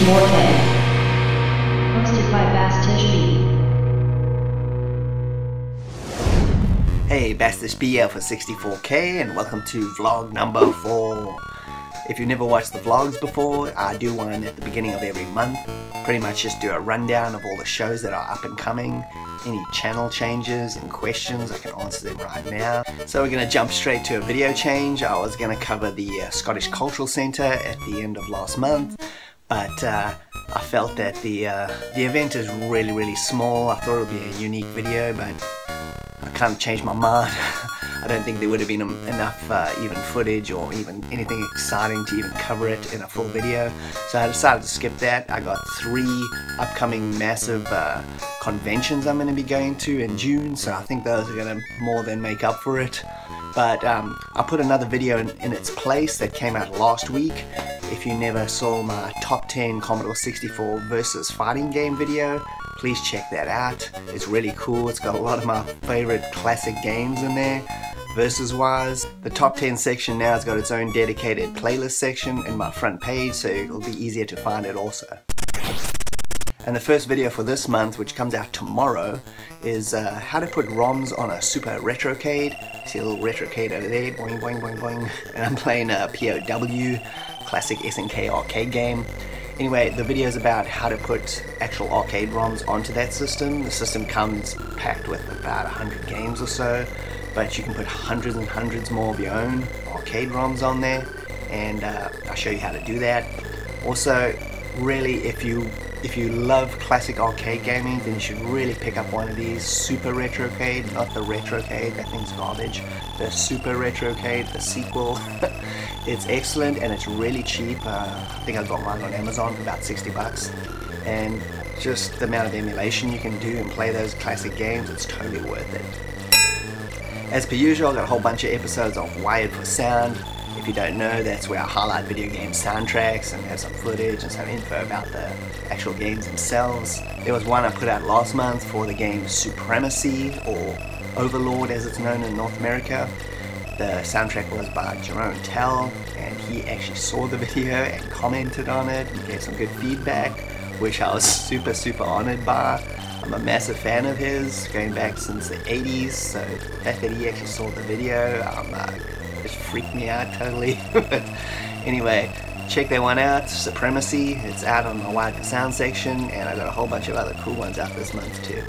Morte. Hosted by Bastish B. Hey, Bastish B for 64K and welcome to vlog number 4. If you've never watched the vlogs before, I do one at the beginning of every month. Pretty much just do a rundown of all the shows that are up and coming, any channel changes and questions, I can answer them right now. So we're going to jump straight to a video change. I was going to cover the Scottish Cultural Centre at the end of last month, but I felt that the event is really small. I thought it would be a unique video, but I kind of changed my mind. I don't think there would have been enough even footage or even anything exciting to even cover it in a full video. So I decided to skip that. I got 3 upcoming massive conventions I'm going to be going to in June, so I think those are going to more than make up for it. But I put another video in its place that came out last week. If you never saw my top 10 Commodore 64 versus fighting game video, please check that out. It's really cool. It's got a lot of my favorite classic games in there. Versus wise, the top 10 section now has got its own dedicated playlist section in my front page, so it'll be easier to find it also. And the first video for this month, which comes out tomorrow, is how to put ROMs on a Super Retrocade. See a little Retrocade over there, boing boing boing boing. And I'm playing a POW, classic SNK arcade game. Anyway, the video is about how to put actual arcade ROMs onto that system. The system comes packed with about 100 games or so, but you can put hundreds and hundreds more of your own arcade ROMs on there, and I'll show you how to do that. Also, really, if you love classic arcade gaming, then you should really pick up one of these Super Retrocade, not the Retrocade, that thing's garbage. The Super Retrocade, the sequel. It's excellent and it's really cheap. I think I got mine on Amazon for about 60 bucks. And just the amount of emulation you can do and play those classic games, it's totally worth it. As per usual, I've got a whole bunch of episodes of Wired for Sound. If you don't know, that's where I highlight video game soundtracks and have some footage and some info about the actual games themselves. There was one I put out last month for the game Supremacy, or Overlord as it's known in North America. The soundtrack was by Jerome Tell, and he actually saw the video and commented on it and gave some good feedback, which I was super honored by. I'm a massive fan of his, going back since the 80s, so the fact that he actually saw the video, it freaked me out totally. But anyway, check that one out, Supremacy. It's out on my Wired for Sound section, and I got a whole bunch of other cool ones out this month too.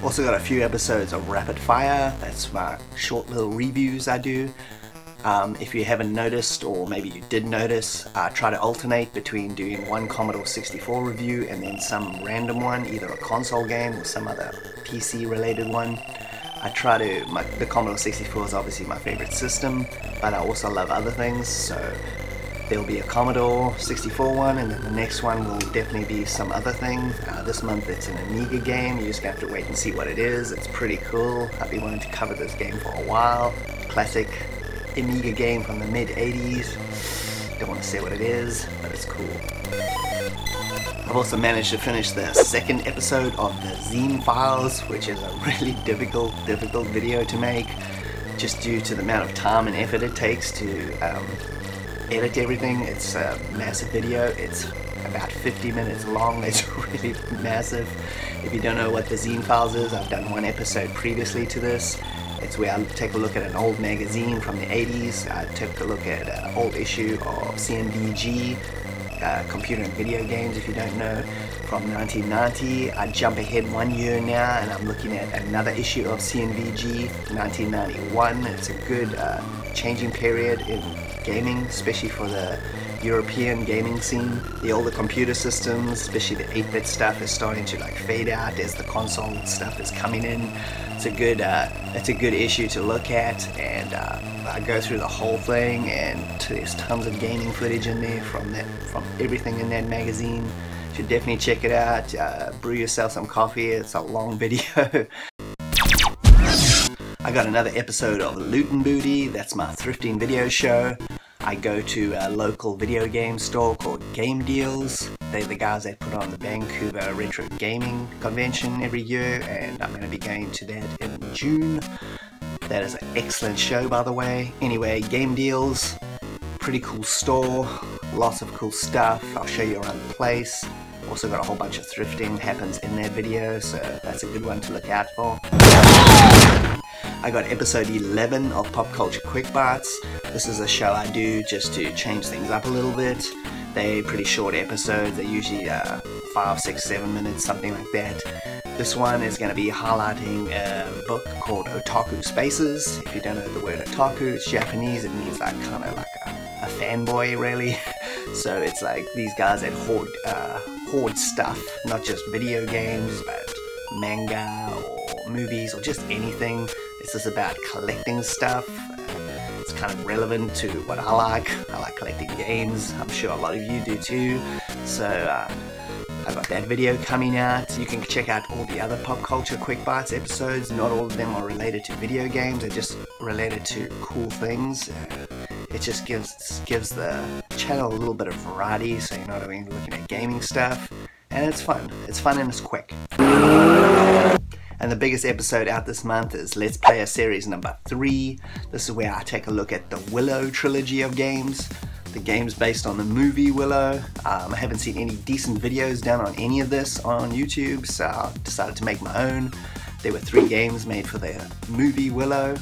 Also got a few episodes of Rapid Fire. That's my short little reviews I do. If you haven't noticed, or maybe you did notice, I try to alternate between doing one Commodore 64 review and then some random one, either a console game or some other PC related one. I try to, the Commodore 64 is obviously my favorite system, but I also love other things, so there'll be a Commodore 64 one, and then the next one will definitely be some other thing. This month it's an Amiga game. You just have to wait and see what it is. It's pretty cool. I've been wanting to cover this game for a while. Classic Amiga game from the mid-80s. Don't want to say what it is, but it's cool. I've also managed to finish the second episode of the Zine Files, which is a really difficult video to make, just due to the amount of time and effort it takes to edit everything. It's a massive video. It's about 50 minutes long. It's really massive. If you don't know what the Zine Files is, I've done one episode previously to this. It's where I take a look at an old magazine from the 80s. I took a look at an old issue of CNVG, Computer and Video Games, if you don't know, from 1990. I jump ahead 1 year now, and I'm looking at another issue of CNVG, 1991. It's a good changing period in gaming, especially for the European gaming scene. The older computer systems, especially the 8-bit stuff, is starting to fade out as the console stuff is coming in. It's a good issue to look at, and I go through the whole thing, and there's tons of gaming footage in there from everything in that magazine. You should definitely check it out. Brew yourself some coffee. It's a long video. I got another episode of Loot and Booty. That's my thrifting video show. I go to a local video game store called Game Deals. They're the guys that put on the Vancouver Retro Gaming Convention every year, and I'm going to be going to that in June. That is an excellent show, by the way. Anyway, Game Deals, pretty cool store. Lots of cool stuff. I'll show you around the place. Also got a whole bunch of thrifting happens in that video, so that's a good one to look out for. I got episode 11 of Pop Culture Quick Bites. This is a show I do just to change things up a little bit. They're pretty short episodes. They're usually 5, 6, 7 minutes, something like that. This one is going to be highlighting a book called Otaku Spaces. If you don't know the word otaku, it's Japanese. It means like kind of like a fanboy, really. So it's like these guys that hoard stuff, not just video games, but manga or movies or just anything. This is about collecting stuff. It's kind of relevant to what I like. I like collecting games. I'm sure a lot of you do too. So I got that video coming out. You can check out all the other Pop Culture Quick Bites episodes. Not all of them are related to video games. They're just related to cool things. It just gives the channel a little bit of variety, so you're not only looking at gaming stuff. And it's fun. It's fun and it's quick. And the biggest episode out this month is Let's Player Series number 3. This is where I take a look at the Willow trilogy of games. The game's based on the movie Willow. I haven't seen any decent videos done on any of this on YouTube, so I decided to make my own. There were 3 games made for the movie Willow.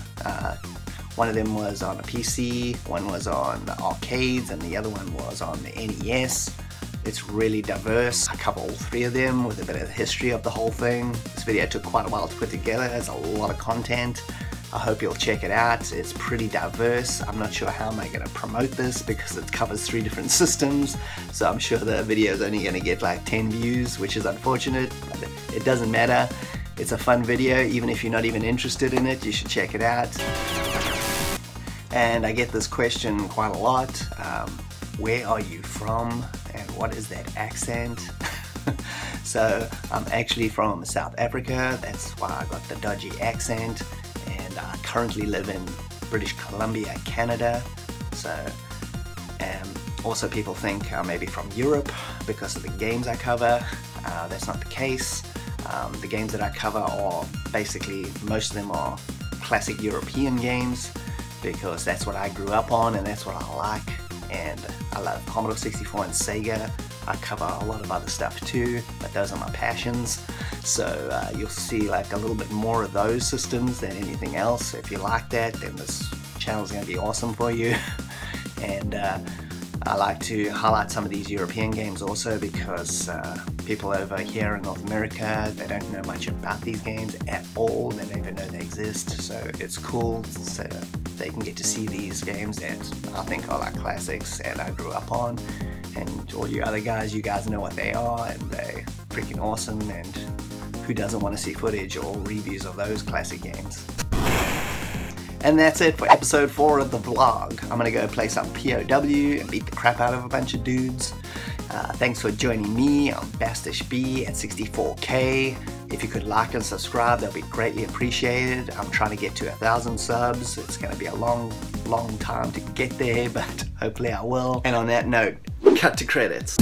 One of them was on a PC, one was on the arcades, and the other one was on the NES. It's really diverse. I cover all 3 of them with a bit of the history of the whole thing. This video took quite a while to put together. There's a lot of content. I hope you'll check it out. It's pretty diverse. I'm not sure how am I going to promote this because it covers 3 different systems. So I'm sure the video is only going to get like 10 views, which is unfortunate, but it doesn't matter. It's a fun video. Even if you're not even interested in it, you should check it out. And I get this question quite a lot. Where are you from? And what is that accent? So I'm actually from South Africa. That's why I got the dodgy accent. And I currently live in British Columbia, Canada. So also people think I may be from Europe because of the games I cover. That's not the case. The games that I cover are basically, most of them are classic European games because that's what I grew up on and that's what I like. And I love Commodore 64 and Sega. I cover a lot of other stuff too, but those are my passions. So you'll see like a little bit more of those systems than anything else. If you like that, then this channel is going to be awesome for you. And I like to highlight some of these European games also because people over here in North America, they don't know much about these games at all. They don't even know they exist. So it's cool so they can get to see these games that I think are like classics and I grew up on. And all you other guys, you guys know what they are and they're freaking awesome, and who doesn't want to see footage or reviews of those classic games. And that's it for episode 4 of the vlog. I'm gonna go play some POW and beat the crap out of a bunch of dudes. Thanks for joining me on BastishB at 64K. If you could like and subscribe, that would be greatly appreciated. I'm trying to get to 1,000 subs. It's gonna be a long time to get there, but hopefully I will. And on that note, cut to credits.